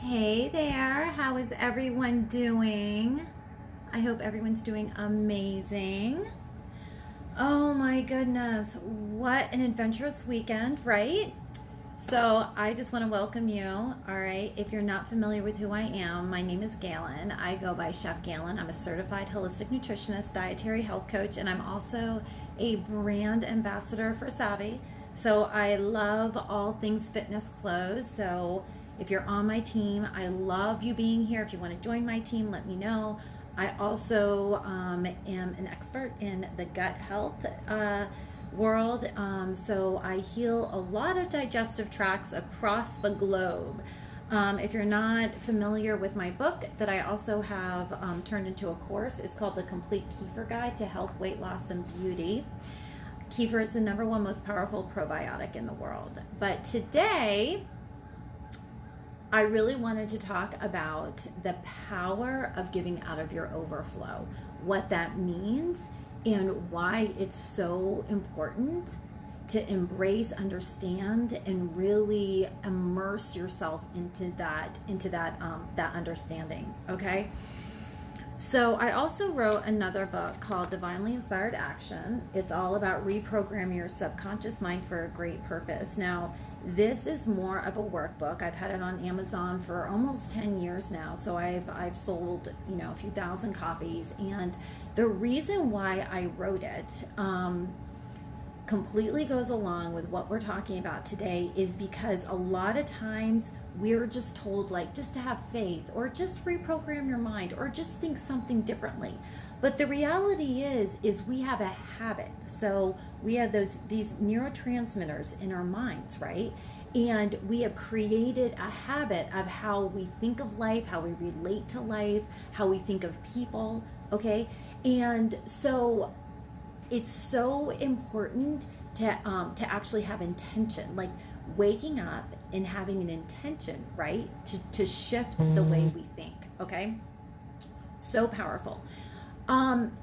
Hey there, how is everyone doing? I hope everyone's doing amazing. Oh my goodness, what an adventurous weekend, right? So, I just want to welcome you. All right, if you're not familiar with who I am, my name is Gailyn. I go by Chef Gailyn. I'm a certified holistic nutritionist, dietary health coach, and I'm also a brand ambassador for Savvy. So, I love all things fitness clothes. So, if you're on my team, I love you being here. If you want to join my team, let me know. I also am an expert in the gut health world. So I heal a lot of digestive tracts across the globe. If you're not familiar with my book that I also have turned into a course, it's called The Complete Kefir Guide to Health, Weight Loss, and Beauty. Kefir is the #1 most powerful probiotic in the world. But today, I really wanted to talk about the power of giving out of your overflow, what that means, and why it's so important to embrace, understand, and really immerse yourself into that understanding. Okay. So I also wrote another book called Divinely Inspired Action. It's all about reprogramming your subconscious mind for a great purpose. Now, this is more of a workbook. I've had it on Amazon for almost 10 years now. So I've sold, a few thousand copies. And the reason why I wrote it completely goes along with what we're talking about today is because a lot of times we're just told just to have faith or just reprogram your mind or just think something differently. But the reality is we have a habit. So we have these neurotransmitters in our minds, right? And we have created a habit of how we think of life, how we relate to life, how we think of people, okay? And so it's so important to actually have intention, like waking up and having an intention, right? To shift the way we think, okay? So powerful.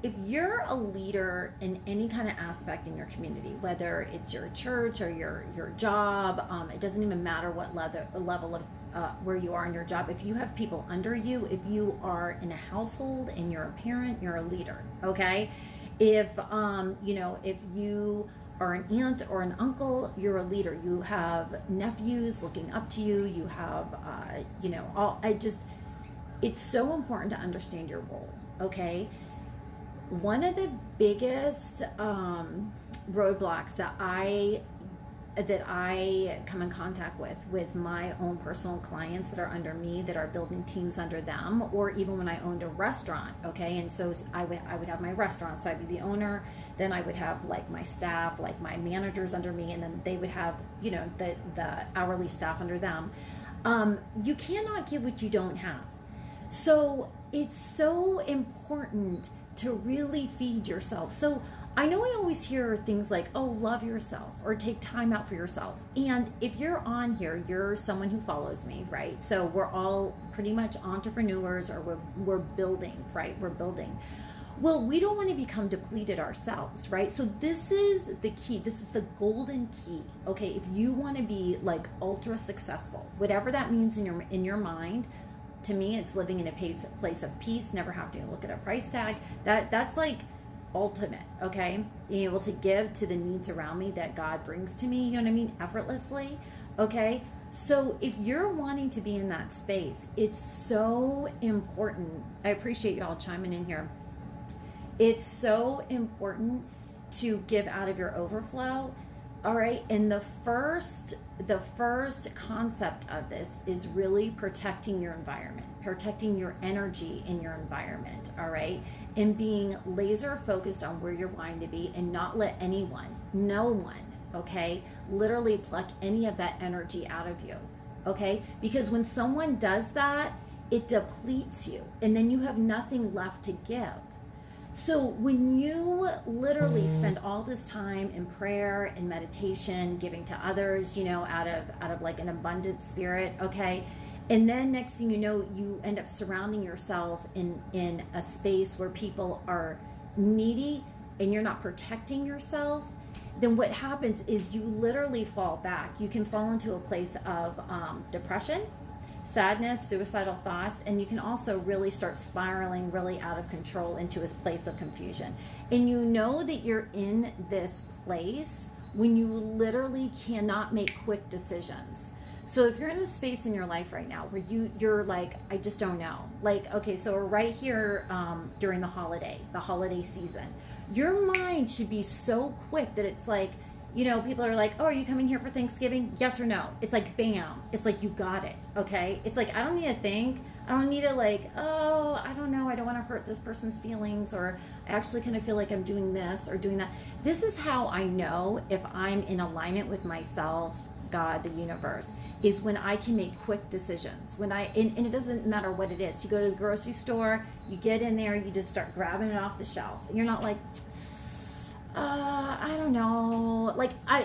If you're a leader in any kind of aspect in your community, whether it's your church or your job, it doesn't even matter what level of where you are in your job. If you have people under you, if you are in a household and you're a parent, you're a leader, okay? If if you are an aunt or an uncle, you're a leader. You have nephews looking up to you. You have it's so important to understand your role, okay? One of the biggest roadblocks that I come in contact with my own personal clients that are under me, that are building teams under them, or even when I owned a restaurant, okay? And so I would have my restaurant, so I'd be the owner, then I would have my staff, my managers under me, and then they would have, the hourly staff under them. You cannot give what you don't have. So it's so important to really feed yourself. So I know we always hear things like, oh, love yourself or take time out for yourself. And if you're on here, you're someone who follows me, right? So we're all pretty much entrepreneurs, or we're building, right? We're building. Well, we don't want to become depleted ourselves, right? So this is the key. This is the golden key. Okay, if you want to be ultra successful, whatever that means in your mind, to me, it's living in a place of peace, never having to look at a price tag. That's ultimate, okay? Being able to give to the needs around me that God brings to me, you know what I mean? Effortlessly, okay? So if you're wanting to be in that space, it's so important. I appreciate you all chiming in here. It's so important to give out of your overflow. All right, and the first concept of this is really protecting your environment, protecting your energy in your environment, all right? And being laser focused on where you're wanting to be, and not let no one, okay, literally pluck any of that energy out of you, okay? Because when someone does that, it depletes you, and then you have nothing left to give. So when you literally spend all this time in prayer and meditation, giving to others, out of an abundant spirit, okay? And then next thing you know, you end up surrounding yourself in a space where people are needy and you're not protecting yourself, then what happens is you literally fall back. You can fall into a place of depression, sadness, suicidal thoughts, and you can also really start spiraling really out of control into a place of confusion. And you know that you're in this place when you literally cannot make quick decisions. So if you're in a space in your life right now where you're like, I just don't know. Like, okay, so we're right here during the holiday season. Your mind should be so quick that it's like, you know, people are like, oh, are you coming here for Thanksgiving? Yes or no? It's like, bam. It's like, you got it, okay? It's like, I don't need to think. I don't need to like, oh, I don't know. I don't want to hurt this person's feelings, or I actually kind of feel like I'm doing this or doing that. This is how I know if I'm in alignment with myself, God, the universe, is when I can make quick decisions. When and it doesn't matter what it is. You go to the grocery store, you get in there, you just start grabbing it off the shelf. You're not like, I don't know.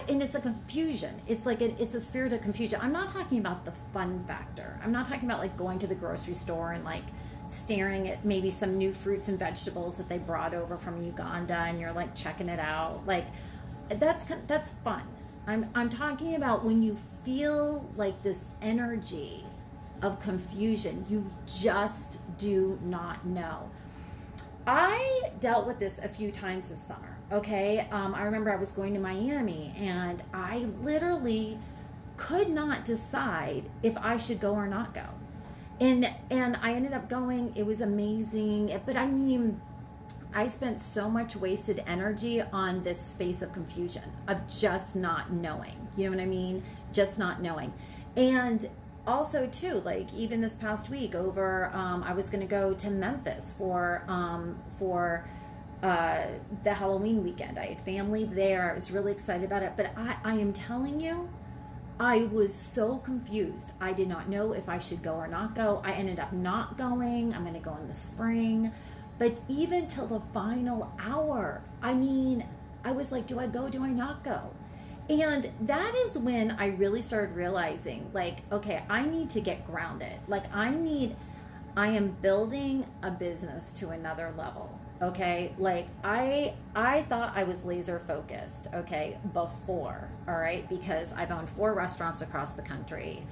And it's a confusion. It's like, it's a spirit of confusion. I'm not talking about the fun factor. I'm not talking about like going to the grocery store and like staring at maybe some new fruits and vegetables that they brought over from Uganda and you're like checking it out. Like that's fun. I'm talking about when you feel like this energy of confusion, you just do not know. I dealt with this a few times this summer, okay? I remember I was going to Miami and I literally could not decide if I should go or not go. And I ended up going. It was amazing. But I mean, I spent so much wasted energy on this space of confusion, of just not knowing. You know what I mean? Just not knowing. And also too, like even this past week over, I was going to go to Memphis for the Halloween weekend. I had family there. I was really excited about it. But I am telling you, I was so confused. I did not know if I should go or not go. I ended up not going. I'm going to go in the spring. But even till the final hour, I mean, I was like, do I go? Do I not go? And that is when I really started realizing, like, okay, I need to get grounded. Like, I am building a business to another level, okay? Like, I thought I was laser focused, okay, before, all right? Because I've owned 4 restaurants across the country.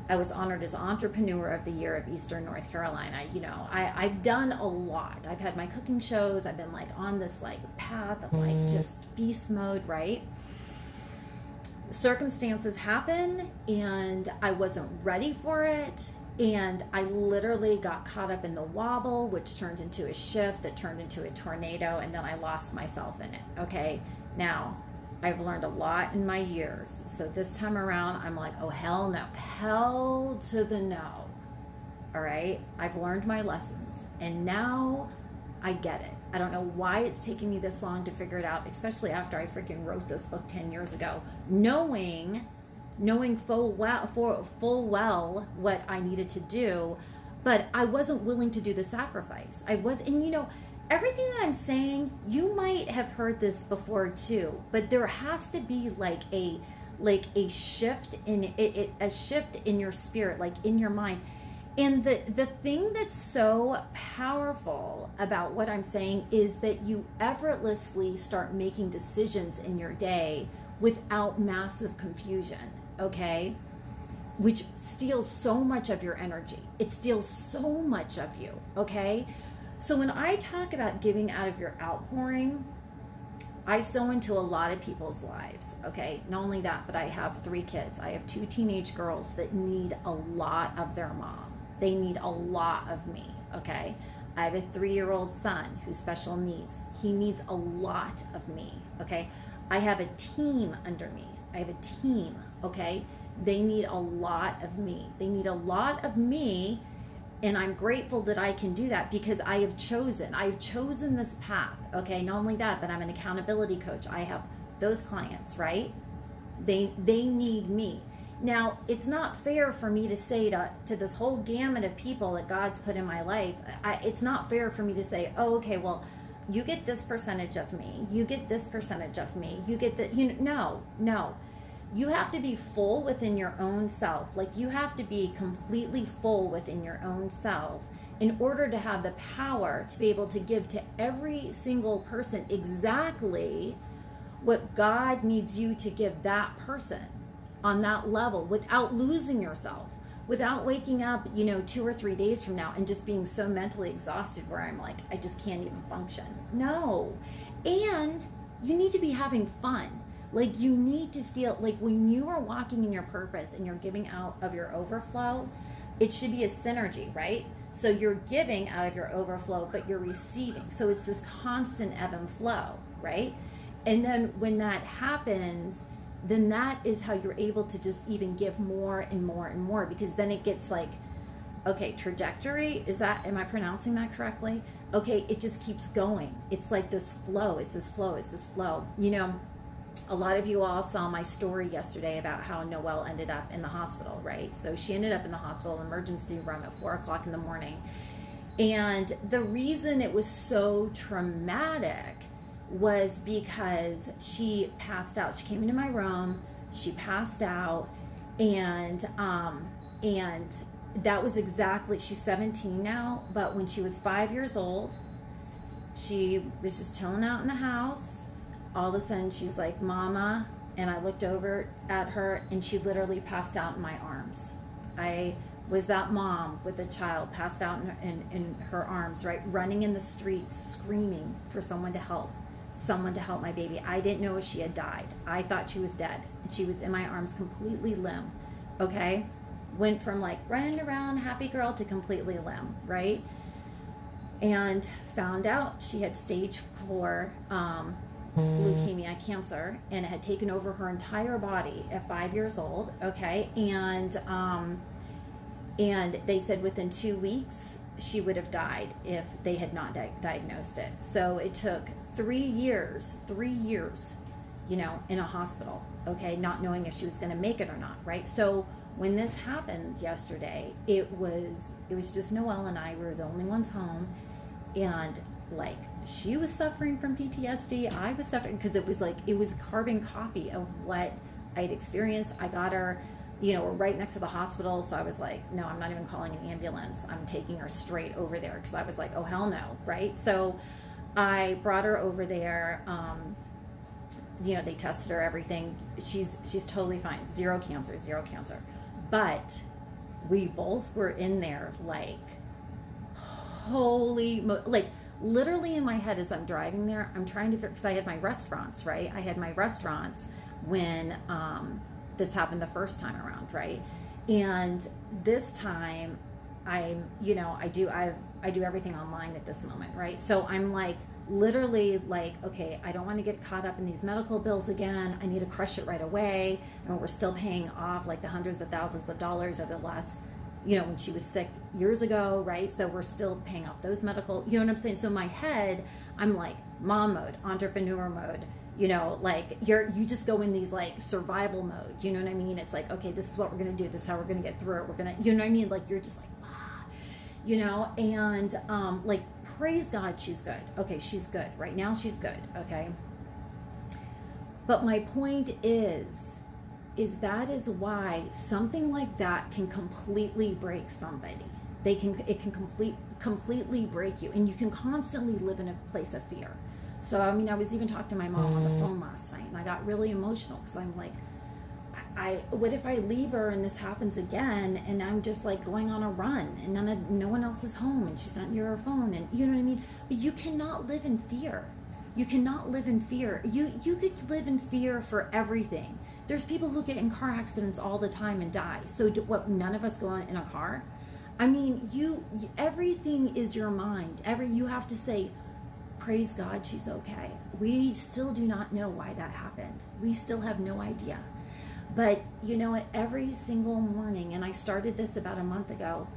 I was honored as Entrepreneur of the Year of Eastern North Carolina. You know, I've done a lot. I've had my cooking shows. I've been like on this like path of like just beast mode, right? Circumstances happen and I wasn't ready for it. And I literally got caught up in the wobble, which turned into a shift that turned into a tornado. And then I lost myself in it. Okay. Now, I've learned a lot in my years. So this time around, I'm like, oh, hell no. Hell to the no. All right? I've learned my lessons. And now I get it. I don't know why it's taken me this long to figure it out, especially after I freaking wrote this book 10 years ago. Knowing full well what I needed to do, but I wasn't willing to do the sacrifice. And you know, everything that I'm saying, you might have heard this before too, but there has to be like a shift in it, a shift in your spirit, like in your mind. And the thing that's so powerful about what I'm saying is that you effortlessly start making decisions in your day without massive confusion, okay? Which steals so much of your energy. It steals so much of you, okay? So when I talk about giving out of your outpouring, I sow into a lot of people's lives, okay? Not only that, but I have 3 kids. I have 2 teenage girls that need a lot of their mom. They need a lot of me, okay? I have a 3-year-old son who's special needs. He needs a lot of me, okay? I have a team under me. I have a team, okay? They need a lot of me. They need a lot of me. And I'm grateful that I can do that because I've chosen this path. Okay. Not only that, but I'm an accountability coach. I have those clients, right? They need me. Now, it's not fair for me to say to this whole gamut of people that God's put in my life. It's not fair for me to say, oh, okay, well, you get this percentage of me. You get this percentage of me. You get the, no. You have to be full within your own self. Like, you have to be completely full within your own self in order to have the power to be able to give to every single person exactly what God needs you to give that person on that level without losing yourself, without waking up, 2 or 3 days from now and just being so mentally exhausted where I'm like, I just can't even function. No. And you need to be having fun. Like, you need to feel like when you are walking in your purpose and you're giving out of your overflow, it should be a synergy, right? So you're giving out of your overflow, but you're receiving. So it's this constant ebb and flow, right? And then when that happens, then that is how you're able to just even give more and more and more, because then it gets like, okay, trajectory, am I pronouncing that correctly? Okay, it just keeps going. It's like this flow, it's this flow, it's this flow. A lot of you all saw my story yesterday about how Noelle ended up in the hospital, right? So she ended up in the hospital emergency room at 4:00 in the morning. And the reason it was so traumatic was because she passed out. She came into my room, she passed out, and that was exactly, she's 17 now, but when she was 5 years old, she was just chilling out in the house. All of a sudden she's like, Mama, and I looked over at her and she literally passed out in my arms. I was that mom with a child passed out in her arms, right? Running in the streets, screaming for someone to help my baby. I didn't know if she had died. I thought she was dead. And she was in my arms, completely limp, okay? Went from like running around, happy girl, to completely limp, right? And found out she had stage 4 leukemia, cancer, and it had taken over her entire body at 5 years old, okay? And they said within 2 weeks she would have died if they had not diagnosed it. So it took 3 years, in a hospital, okay, not knowing if she was going to make it or not, right? So when this happened yesterday, it was just Noelle and I. We were the only ones home, and like, she was suffering from PTSD. I was suffering because it was carbon copy of what I'd experienced. I got her, we're right next to the hospital. So I was like, no, I'm not even calling an ambulance. I'm taking her straight over there, because I was like, oh, hell no, right? So I brought her over there. They tested her, everything. She's totally fine. Zero cancer. But we both were in there like, literally in my head as I'm driving there, I'm trying to figure, because I had my restaurants, right? I had my restaurants when this happened the first time around, right? And this time I do everything online at this moment, right? So I'm like, literally like, okay, I don't want to get caught up in these medical bills again. I need to crush it right away. And we're still paying off like the hundreds of thousands of dollars over the last, when she was sick years ago, right? So we're still paying off those medical, you know what I'm saying? So in my head, I'm like mom mode, entrepreneur mode, like you just go in these like survival mode, you know what I mean? It's like, okay, this is what we're going to do. This is how we're going to get through it. We're going to, you know what I mean? Like, you're just like, and like, praise God, she's good. Okay, she's good. Right now she's good, okay? But my point is that is why something like that can completely break somebody. It can completely break you, and you can constantly live in a place of fear. So, I mean, I was even talking to my mom on the phone last night, and I got really emotional because I'm like, what if I leave her and this happens again, and I'm just like going on a run, and no one else is home, and she's not near her phone, and you know what I mean? But you cannot live in fear. You cannot live in fear. You could live in fear for everything. There's people who get in car accidents all the time and die. So what? None of us go in a car. I mean, everything is your mind. You have to say, praise God, she's okay. We still do not know why that happened. We still have no idea. But you know what? Every single morning, and I started this about a month ago,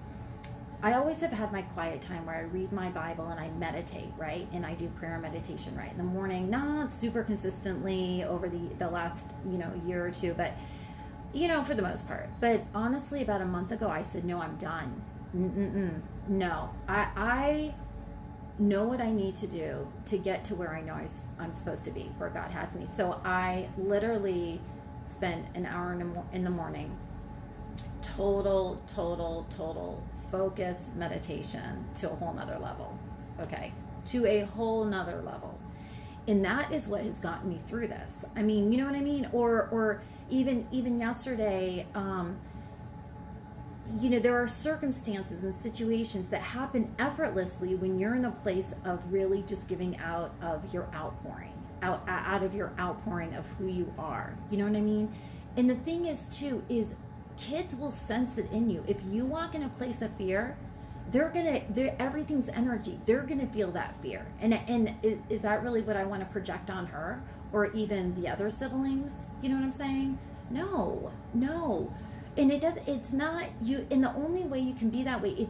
I always have had my quiet time where I read my Bible and I meditate, right? And I do prayer and meditation, right? In the morning, not super consistently over the last, year or two, but, for the most part. But honestly, about a month ago, I said, no, I'm done. No, I know what I need to do to get to where I know I'm supposed to be, where God has me. So I literally spend an hour in the morning, total focus meditation to a whole nother level. Okay, to a whole nother level. And that is what has gotten me through this. I mean, you know what I mean? Or even yesterday, there are circumstances and situations that happen effortlessly when you're in a place of really just giving out of your outpouring, out of your outpouring of who you are. You know what I mean? And the thing is too, is kids will sense it in you. If you walk in a place of fear, everything's energy. They're gonna feel that fear. And is that really what I want to project on her or even the other siblings? You know what I'm saying? No. And it's not you. And the only way you can be that way,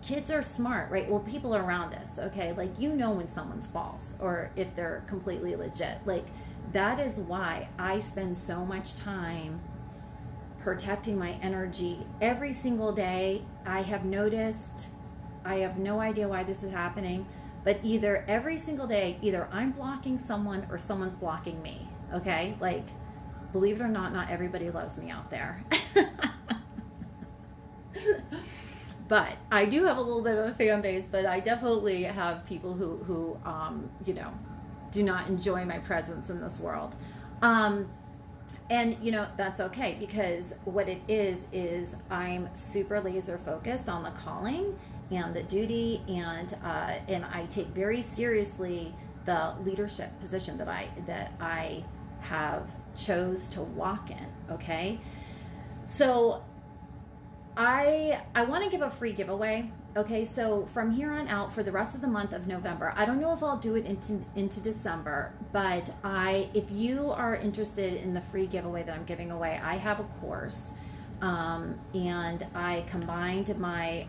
kids are smart, right? Well, people around us, okay? Like, when someone's false or if they're completely legit. Like, that is why I spend so much time protecting my energy every single day. I have noticed, I have no idea why this is happening, but either every single day, either I'm blocking someone or someone's blocking me, okay? Like, believe it or not everybody loves me out there. But I do have a little bit of a fan base, but I definitely have people who do not enjoy my presence in this world. And that's okay, because what it is I'm super laser focused on the calling and the duty, and I take very seriously the leadership position that I have chose to walk in. Okay, so I want to give a free giveaway. Okay, so from here on out for the rest of the month of November, I don't know if I'll do it into December, but if you are interested in the free giveaway that I'm giving away, I have a course, and I combined my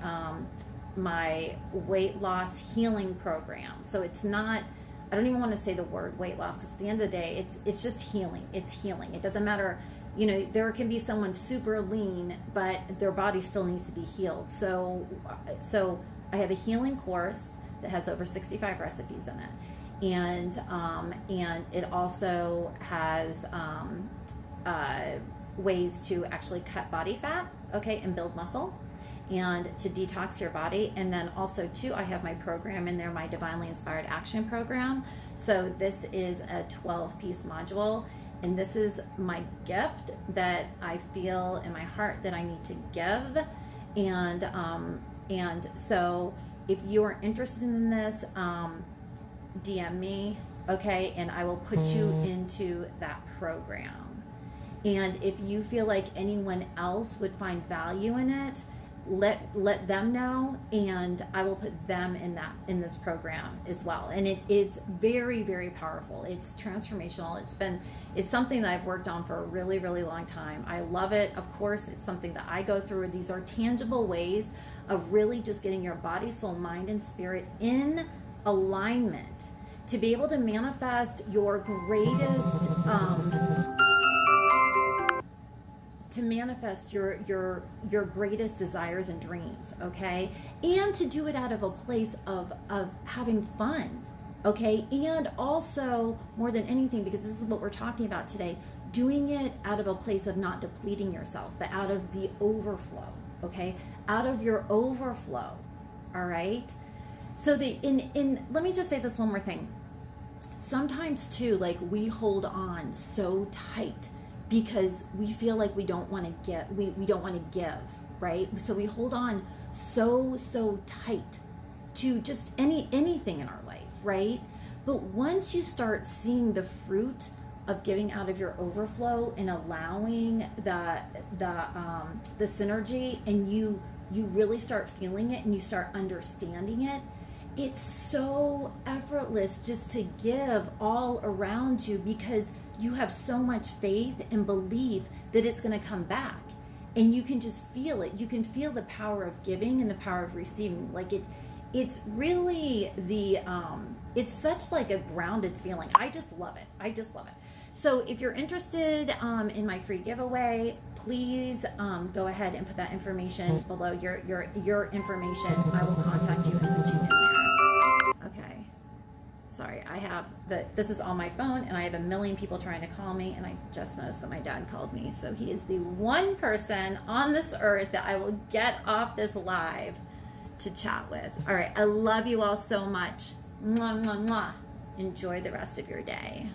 my weight loss healing program. So it's not, I don't even want to say the word weight loss, because at the end of the day, it's just healing. It's healing. It doesn't matter. There can be someone super lean, but their body still needs to be healed. So I have a healing course that has over 65 recipes in it. And it also has ways to actually cut body fat, okay, and build muscle, and to detox your body. And then also too, I have my program in there, my Divinely Inspired Action Program. So this is a 12-piece module. And this is my gift that I feel in my heart that I need to give. And so if you're interested in this, DM me, okay? And I will put you into that program. And if you feel like anyone else would find value in it, let them know, and I will put them in this program as well. And it's very, very powerful. It's transformational. It's something that I've worked on for a really, really long time. I love it. Of course, it's something that I go through. These are tangible ways of really just getting your body, soul, mind, and spirit in alignment to be able to manifest your greatest your greatest desires and dreams, okay? And to do it out of a place of having fun, okay? And also, more than anything, because this is what we're talking about today, doing it out of a place of not depleting yourself, but out of the overflow, okay? Out of your overflow, all right? So let me just say this one more thing. Sometimes too, like, we hold on so tight because we feel like we don't want to get, we don't want to give, right? So we hold on so tight to just anything in our life, right? But once you start seeing the fruit of giving out of your overflow and allowing the synergy, and you really start feeling it and you start understanding it, it's so effortless just to give all around you, because you have so much faith and belief that it's going to come back, and you can just feel it. You can feel the power of giving and the power of receiving. Like it's really it's such like a grounded feeling. I just love it. So if you're interested in my free giveaway, please go ahead and put that information below, your information. I will contact you and put you in there. Okay. Sorry, this is on my phone, and I have a million people trying to call me, and I just noticed that my dad called me. So he is the one person on this earth that I will get off this live to chat with. All right, I love you all so much. Mwah, mwah, mwah. Enjoy the rest of your day.